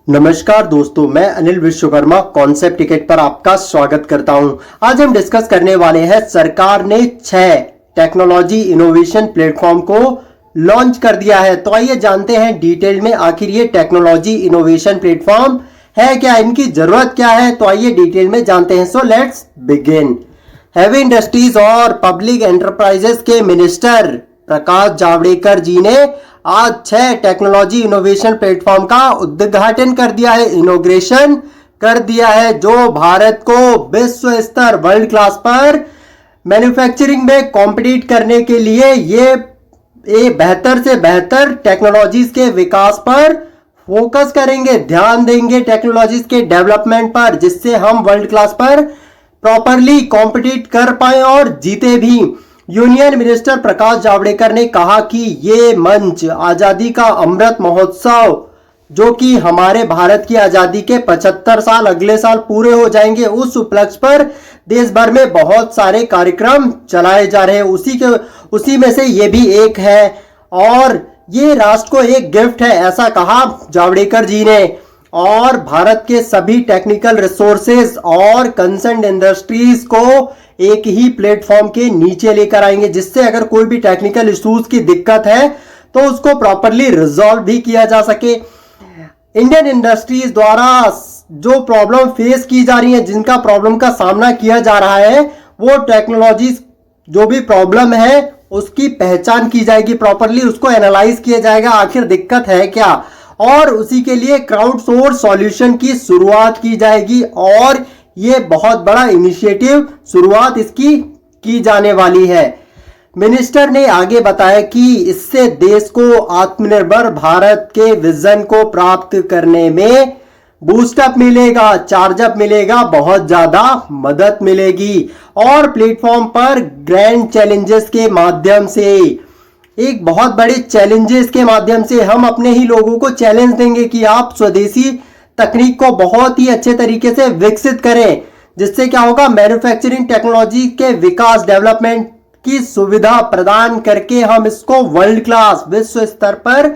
नमस्कार दोस्तों, मैं अनिल विश्वकर्मा कॉन्सेप्ट टिकट पर आपका स्वागत करता हूं। आज हम डिस्कस करने वाले हैं, सरकार ने 6 टेक्नोलॉजी इनोवेशन प्लेटफॉर्म को लॉन्च कर दिया है। तो आइए जानते हैं डिटेल में आखिर ये टेक्नोलॉजी इनोवेशन प्लेटफॉर्म है क्या, इनकी जरूरत क्या है। तो आइए डिटेल में जानते हैं। So let's begin. Heavy industries और पब्लिक एंटरप्राइजेस के मिनिस्टर प्रकाश जावड़ेकर जी ने आज 6 टेक्नोलॉजी इनोवेशन प्लेटफॉर्म का उद्घाटन कर दिया है, इनोग्रेशन कर दिया है, जो भारत को विश्व स्तर वर्ल्ड क्लास पर मैन्युफैक्चरिंग में कॉम्पिटिट करने के लिए ये बेहतर से बेहतर टेक्नोलॉजीज के विकास पर फोकस करेंगे, ध्यान देंगे टेक्नोलॉजीज के डेवलपमेंट पर, जिससे हम वर्ल्ड क्लास पर प्रॉपरली कॉम्पिटिट कर पाए और जीते भी। यूनियन मिनिस्टर प्रकाश जावड़ेकर ने कहा कि ये मंच आजादी का अमृत महोत्सव, जो कि हमारे भारत की आजादी के 75 साल अगले साल पूरे हो जाएंगे, उस उपलक्ष्य पर देश भर में बहुत सारे कार्यक्रम चलाए जा रहे हैं। उसी में से ये भी एक है और ये राष्ट्र को एक गिफ्ट है, ऐसा कहा जावड़ेकर जी ने। और भारत के सभी टेक्निकल रिसोर्सेज और कंसर्न इंडस्ट्रीज को एक ही प्लेटफॉर्म के नीचे लेकर आएंगे, जिससे अगर कोई भी टेक्निकल इश्यूज की दिक्कत है तो उसको प्रॉपरली रिजॉल्व भी किया जा सके। इंडियन इंडस्ट्रीज द्वारा जो प्रॉब्लम फेस की जा रही है, जिनका प्रॉब्लम का सामना किया जा रहा है, वो टेक्नोलॉजीज जो भी प्रॉब्लम है उसकी पहचान की जाएगी, प्रॉपरली उसको एनालाइज किया जाएगा, आखिर दिक्कत है क्या, और उसी के लिए क्राउड सोर्स सॉल्यूशन की शुरुआत की जाएगी। और ये बहुत बड़ा इनिशिएटिव शुरुआत इसकी की जाने वाली है। मिनिस्टर ने आगे बताया कि इससे देश को आत्मनिर्भर भारत के विजन को प्राप्त करने में बूस्टअप मिलेगा, चार्जअप मिलेगा, बहुत ज्यादा मदद मिलेगी। और प्लेटफॉर्म पर ग्रैंड चैलेंजेस के माध्यम से, एक बहुत बड़े चैलेंजेस के माध्यम से हम अपने ही लोगों को चैलेंज देंगे कि आप स्वदेशी तकनीक को बहुत ही अच्छे तरीके से विकसित करें, जिससे क्या होगा, मैन्युफैक्चरिंग टेक्नोलॉजी के विकास डेवलपमेंट की सुविधा प्रदान करके हम इसको वर्ल्ड क्लास विश्व स्तर पर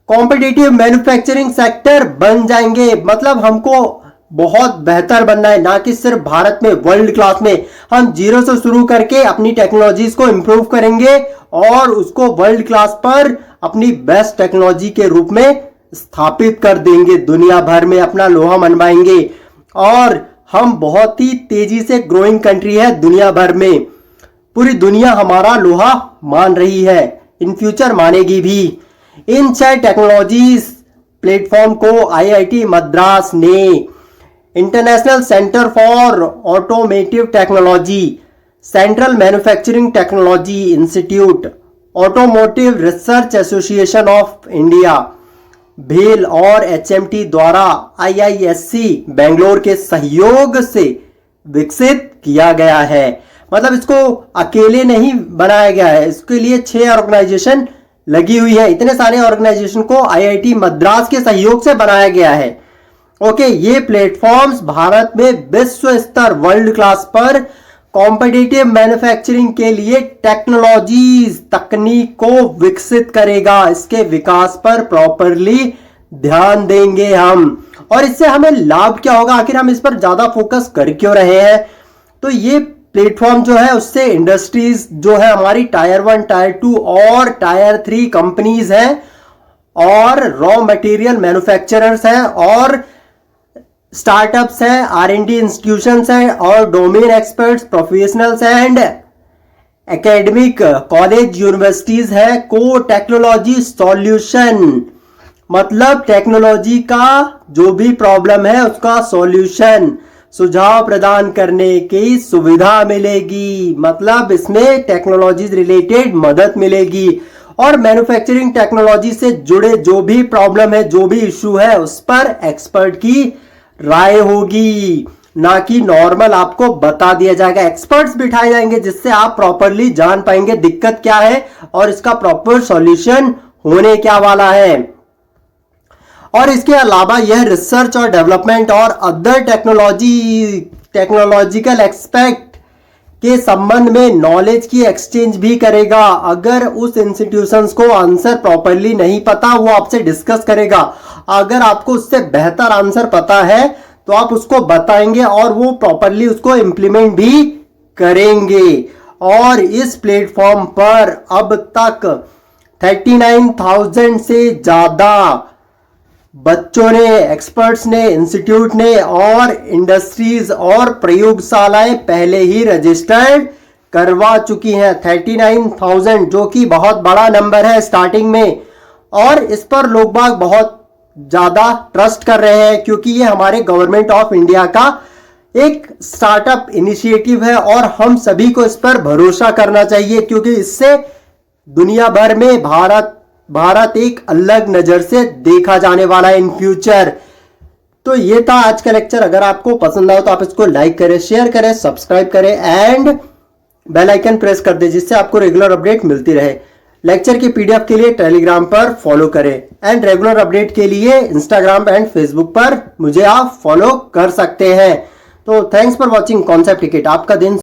कॉम्पिटिटिव मैन्युफैक्चरिंग सेक्टर बन जाएंगे। मतलब हमको बहुत बेहतर बनना है, ना कि सिर्फ भारत में, वर्ल्ड क्लास में। हम जीरो से शुरू करके अपनी टेक्नोलॉजीज को इंप्रूव करेंगे और उसको वर्ल्ड क्लास पर अपनी बेस्ट टेक्नोलॉजी के रूप में स्थापित कर देंगे, दुनिया भर में अपना लोहा मनवाएंगे। और हम बहुत ही तेजी से ग्रोइंग कंट्री है दुनिया भर में, पूरी दुनिया हमारा लोहा मान रही है, इन फ्यूचर मानेगी भी। इन 6 टेक्नोलॉजीज प्लेटफॉर्म को आईआईटी मद्रास ने international centre for automotive technology, central manufacturing technology institute, automotive research association of India, भेल और एचएमटी द्वारा आईआईएससी बेंगलोर के सहयोग से विकसित किया गया है। मतलब इसको अकेले नहीं बनाया गया है, इसके लिए 6 ऑर्गेनाइजेशन लगी हुई है। इतने सारे ऑर्गेनाइजेशन को आईआईटी मद्रास के सहयोग से बनाया गया है। ओके, ये प्लेटफॉर्म्स भारत में विश्व स्तर वर्ल्ड क्लास पर कॉम्पिटिटिव मैन्युफैक्चरिंग के लिए टेक्नोलॉजीज, तकनीक को विकसित करेगा, इसके विकास पर प्रॉपरली ध्यान देंगे हम। और इससे हमें लाभ क्या होगा, आखिर हम इस पर ज्यादा फोकस कर क्यों रहे हैं। तो ये प्लेटफॉर्म जो है, उससे इंडस्ट्रीज जो है हमारी टायर 1, टायर 2 और टायर 3 कंपनीज हैं, और रॉ मटेरियल मैन्युफैक्चरर्स हैं, और स्टार्टअप्स हैं, आर&डी इंस्टीट्यूशंस हैं, और domain experts, professionals and academic college universities है। को टेक्नोलॉजी सॉल्यूशन, मतलब टेक्नोलॉजी का जो भी प्रॉब्लम है उसका सॉल्यूशन, सुझाव प्रदान करने की सुविधा मिलेगी। मतलब इसमें टेक्नोलॉजी रिलेटेड मदद मिलेगी, और मैन्युफैक्चरिंग टेक्नोलॉजी से जुड़े जो भी प्रॉब्लम है, जो भी इशू है, उस पर एक्सपर्ट की राय होगी, ना कि नॉर्मल आपको बता दिया जाएगा। एक्सपर्ट्स बिठाए जाएंगे, जिससे आप प्रॉपरली जान पाएंगे दिक्कत क्या है और इसका प्रॉपर सॉल्यूशन होने क्या वाला है। और इसके अलावा यह रिसर्च और डेवलपमेंट और अदर टेक्नोलॉजिकल एक्सपेक्ट के संबंध में नॉलेज की एक्सचेंज भी करेगा। अगर उस इंस्टीट्यूशंस को आंसर प्रॉपरली नहीं पता, वो आपसे डिस्कस करेगा। अगर आपको उससे बेहतर आंसर पता है तो आप उसको बताएंगे और वो प्रॉपरली उसको इम्प्लीमेंट भी करेंगे। और इस प्लेटफॉर्म पर अब तक 39,000 से ज्यादा बच्चों ने, एक्सपर्ट्स ने, इंस्टीट्यूट ने और इंडस्ट्रीज और प्रयोगशालाएं पहले ही रजिस्टर्ड करवा चुकी हैं। 39,000 जो कि बहुत बड़ा नंबर है स्टार्टिंग में, और इस पर लोग बाग बहुत ज्यादा ट्रस्ट कर रहे हैं क्योंकि ये हमारे गवर्नमेंट ऑफ इंडिया का एक स्टार्टअप इनिशिएटिव है और हम सभी को इस पर भरोसा करना चाहिए क्योंकि इससे दुनिया भर में भारत एक अलग नजर से देखा जाने वाला है इन फ्यूचर। तो ये था आज का लेक्चर। अगर आपको पसंद आया तो आप इसको लाइक करें, शेयर करें, सब्सक्राइब करें एंड बेल आइकन प्रेस कर दें जिससे आपको रेगुलर अपडेट मिलती रहे। लेक्चर की पीडीएफ के लिए टेलीग्राम पर फॉलो करें एंड रेगुलर अपडेट के लिए इंस्टाग्राम एंड फेसबुक पर मुझे आप फॉलो कर सकते हैं। तो thanks for watching concept ticket. आपका दिन